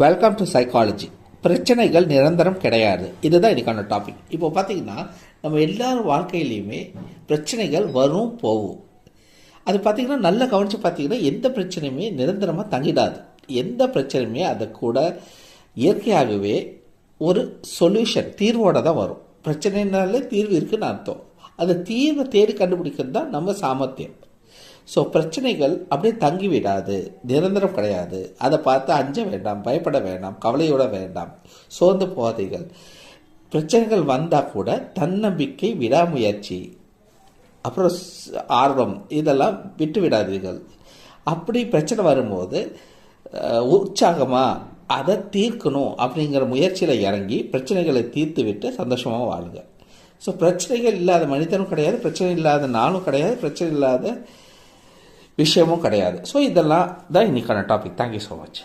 Welcome to psychology. பிரச்சனைகள் நிரந்தரம் கிடையாது. இதுதான் இதுக்கான டாபிக். இப்போ பார்த்தீங்கன்னா நம்ம எல்லாரும் வாழ்க்கையிலையுமே பிரச்சனைகள் வரும் போகும். அது பார்த்தீங்கன்னா நல்லா கவனித்து பார்த்தீங்கன்னா எந்த பிரச்சனையுமே நிரந்தரமாக தங்கிடாது. எந்த பிரச்சனையுமே அதை கூட இயற்கையாகவே ஒரு சொல்யூஷன் தீர்வோடு தான் வரும். பிரச்சனைனாலே தீர்வு இருக்குன்னு அர்த்தம். அந்த தீர்வை தேடி கண்டுபிடிக்கிறது தான் நம்ம சாமர்த்தியம். ஸோ பிரச்சனைகள் அப்படியே தங்கிவிடாது, நிரந்தரம் கிடையாது. அதை பார்த்து அஞ்ச வேண்டாம், பயப்பட வேண்டாம், கவலையோட வேண்டாம், சோர்ந்து போகாதீர்கள். பிரச்சனைகள் வந்தால் கூட தன்னம்பிக்கை, விடாமுயற்சி, அப்புறம் ஆர்வம் இதெல்லாம் விட்டு விடாதீர்கள். அப்படி பிரச்சனை வரும்போது உற்சாகமாக அதை தீர்க்கணும் அப்படிங்கிற முயற்சியில் இறங்கி பிரச்சனைகளை தீர்த்து விட்டு சந்தோஷமாக வாழுங்க. ஸோ பிரச்சனைகள் இல்லாத மனிதனும் கிடையாது, பிரச்சனை இல்லாத நாளும் கிடையாது, பிரச்சனை இல்லாத விஷயமும் கிடையாது. ஸோ இதெல்லாம் தான் இன்றைக்கான டாபிக். Thank you so much.